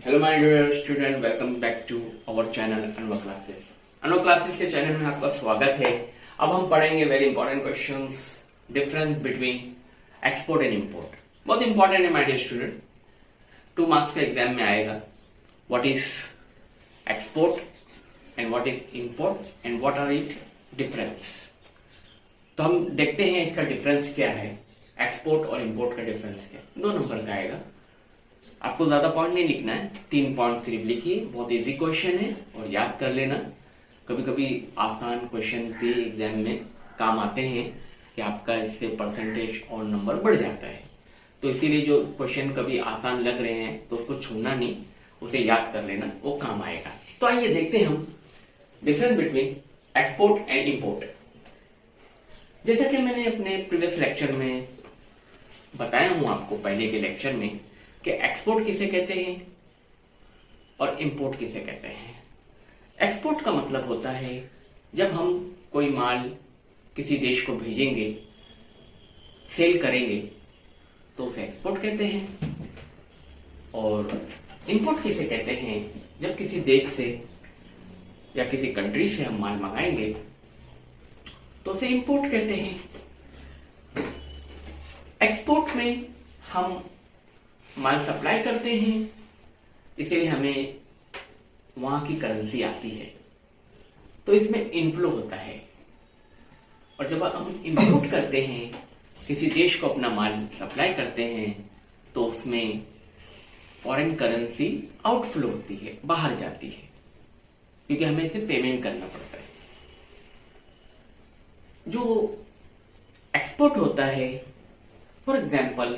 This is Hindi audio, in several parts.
Hello my dear student, welcome back to our channel Anwar classes. Anwar classes के चैनल में आपका स्वागत है। अब हम पढ़ेंगे very important questions, difference between export and import. बहुत इंपॉर्टेंट है माय डियर स्टूडेंट, 2 मार्क्स का एग्जाम में आएगा। What is export and what is import and what are it difference. तो हम देखते हैं इसका डिफरेंस क्या है, एक्सपोर्ट और इंपोर्ट का डिफरेंस क्या है। 2 नंबर का आएगा। आपको ज्यादा पॉइंट नहीं लिखना है, 3 पॉइंट सिर्फ लिखिए। बहुत इजी क्वेश्चन है और याद कर लेना। कभी कभी आसान क्वेश्चन भी एग्जाम में काम आते हैं कि आपका इससे परसेंटेज और नंबर बढ़ जाता है। तो इसीलिए जो क्वेश्चन कभी आसान लग रहे हैं तो उसको छूना नहीं, उसे याद कर लेना, वो काम आएगा। तो आइए देखते हैं हम difference between export and import. जैसा कि मैंने अपने प्रीवियस लेक्चर में बताया हूं आपको, पहले के लेक्चर में, कि एक्सपोर्ट किसे कहते हैं और इंपोर्ट किसे कहते हैं। एक्सपोर्ट का मतलब होता है जब हम कोई माल किसी देश को भेजेंगे, सेल करेंगे, तो उसे एक्सपोर्ट कहते हैं। और इंपोर्ट किसे कहते हैं, जब किसी देश से या किसी कंट्री से हम माल मंगाएंगे तो उसे इंपोर्ट कहते हैं। एक्सपोर्ट में हम माल सप्लाई करते हैं, इसलिए हमें वहां की करेंसी आती है, तो इसमें इनफ्लो होता है। और जब हम इंपोर्ट करते हैं, किसी देश को अपना माल सप्लाई करते हैं, तो उसमें फॉरेन करेंसी आउटफ्लो होती है, बाहर जाती है, क्योंकि हमें इसे पेमेंट करना पड़ता है। जो एक्सपोर्ट होता है, फॉर एग्जाम्पल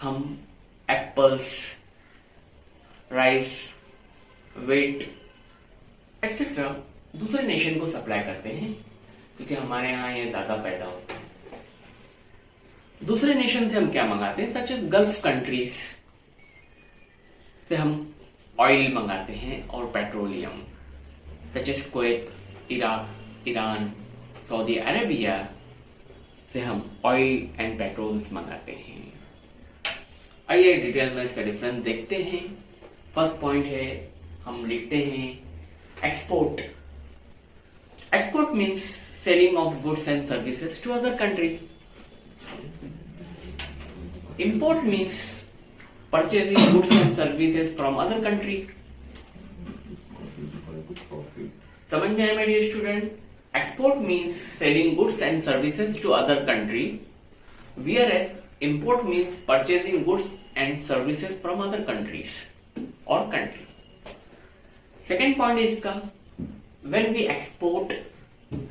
हम एप्पल्स, राइस, व्हीट एक्सेट्रा दूसरे नेशन को सप्लाई करते हैं, क्योंकि हमारे यहाँ ये ज्यादा पैदा होता है। दूसरे नेशन से हम क्या मंगाते हैं, सच एज गल्फ कंट्रीज से हम ऑयल मंगाते हैं और petroleum, such as Kuwait, Iraq, Iran, Saudi Arabia से हम ऑयल एंड पेट्रोल्स मंगाते हैं। आइए डिटेल में इसका डिफरेंस देखते हैं। फर्स्ट पॉइंट है, हम लिखते हैं export. Export means selling of goods and services to other country. Import means purchasing goods and services from other country. समझ में आया my dear student? Export means selling goods and services to other country, whereas import means purchasing goods and services from other countries or country. Second point is इसका, when we export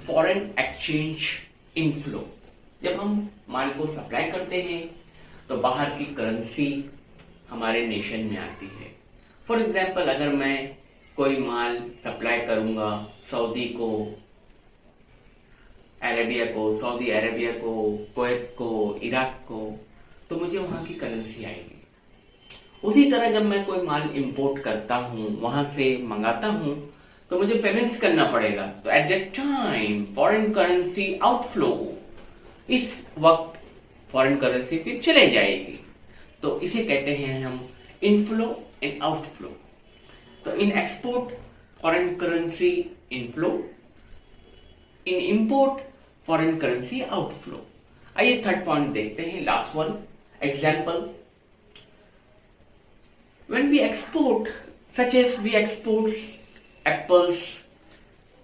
foreign exchange inflow, जब हम माल को सप्लाई करते हैं तो बाहर की करेंसी हमारे नेशन में आती है। फॉर एग्जाम्पल, अगर मैं कोई माल सप्लाई करूंगा सऊदी को, अरेबिया को, सऊदी अरेबिया को, कुवैत को, इराक को, तो मुझे वहां की करेंसी आएगी। उसी तरह जब मैं कोई माल इंपोर्ट करता हूं, वहां से मंगाता हूं, तो मुझे पेमेंट्स करना पड़ेगा। तो at that time foreign currency outflow, इस वक्त फॉरेन करेंसी फिर चले जाएगी। तो इसे कहते हैं हम इनफ्लो एंड आउटफ्लो। तो in export foreign currency inflow, in import foreign currency outflow. आइए थर्ड पॉइंट देखते हैं, last one example. When we export, such as we export apples,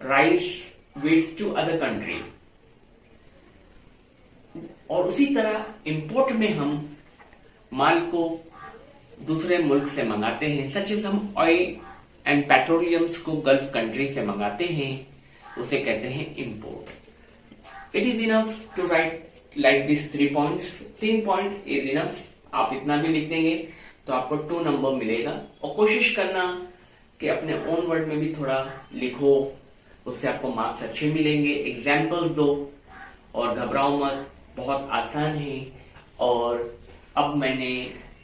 rice, wheats to other country. और उसी तरह इंपोर्ट में हम माल को दूसरे मुल्क से मंगाते हैं, सच एज हम ऑयल एंड पेट्रोलियम्स को गल्फ कंट्री से मंगाते हैं, उसे कहते हैं import. It is enough to write like this 3 points. 3 point is enough. आप इतना भी लिख देंगे तो आपको 2 नंबर मिलेगा। और कोशिश करना कि अपने ओन वर्ड में भी थोड़ा लिखो, उससे आपको मार्क्स अच्छे मिलेंगे। एग्जाम्पल दो और घबराओ मत, बहुत आसान है। और अब मैंने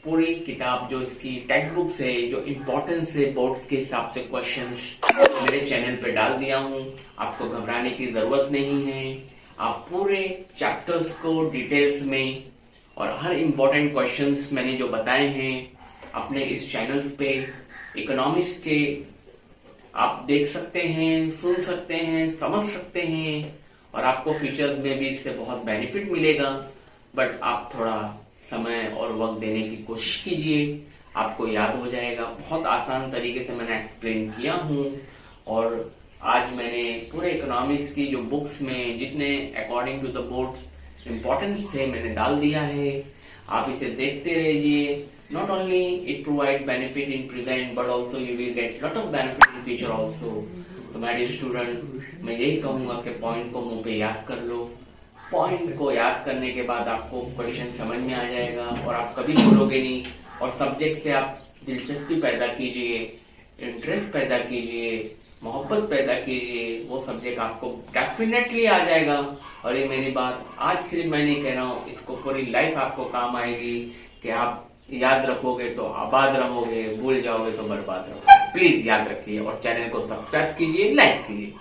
पूरी किताब, जो इसकी टेक्स्ट बुक से, जो इम्पोर्टेंस है बोर्ड्स के हिसाब से क्वेश्चंस, मेरे चैनल पे डाल दिया हूं। आपको घबराने की जरूरत नहीं है। आप पूरे चैप्टर्स को डिटेल्स में और हर इम्पोर्टेंट क्वेश्चंस मैंने जो बताए हैं अपने इस चैनल्स पे इकोनॉमिक्स के आप देख सकते हैं, सुन सकते हैं, समझ सकते हैं और आपको फ्यूचर में भी इससे बहुत बेनिफिट मिलेगा। बट आप थोड़ा समय और वक्त देने की कोशिश कीजिए, आपको याद हो जाएगा। बहुत आसान तरीके से मैंने एक्सप्लेन किया हूँ और आज मैंने पूरे इकोनॉमिक्स की जो बुक्स में जितने according to the board importance थे मैंने डाल दिया है। आप इसे देखते रहिए। Not only it provide benefit in present, but also you will get lot of benefit in future also. तो मेरे स्टूडेंट मैं यही कहूँगा कि पॉइंट को मुंह पे याद कर लो। पॉइंट को याद करने के बाद आपको क्वेश्चन समझ में आ जाएगा और आप कभी भूलोगे नहीं। और सब्जेक्ट से आप दिलचस्पी पैदा कीजिए, इंटरेस्ट पैदा कीजिए, मोहब्बत पैदा कीजिए, वो सब्जेक्ट आपको डेफिनेटली आ जाएगा। और ये मेरी बात आज सिर्फ मैं नहीं कह रहा हूँ, इसको पूरी लाइफ आपको काम आएगी कि आप याद रखोगे तो आबाद रहोगे, भूल जाओगे तो बर्बाद रहोगे। प्लीज याद रखिए और चैनल को सब्सक्राइब कीजिए, लाइक कीजिए।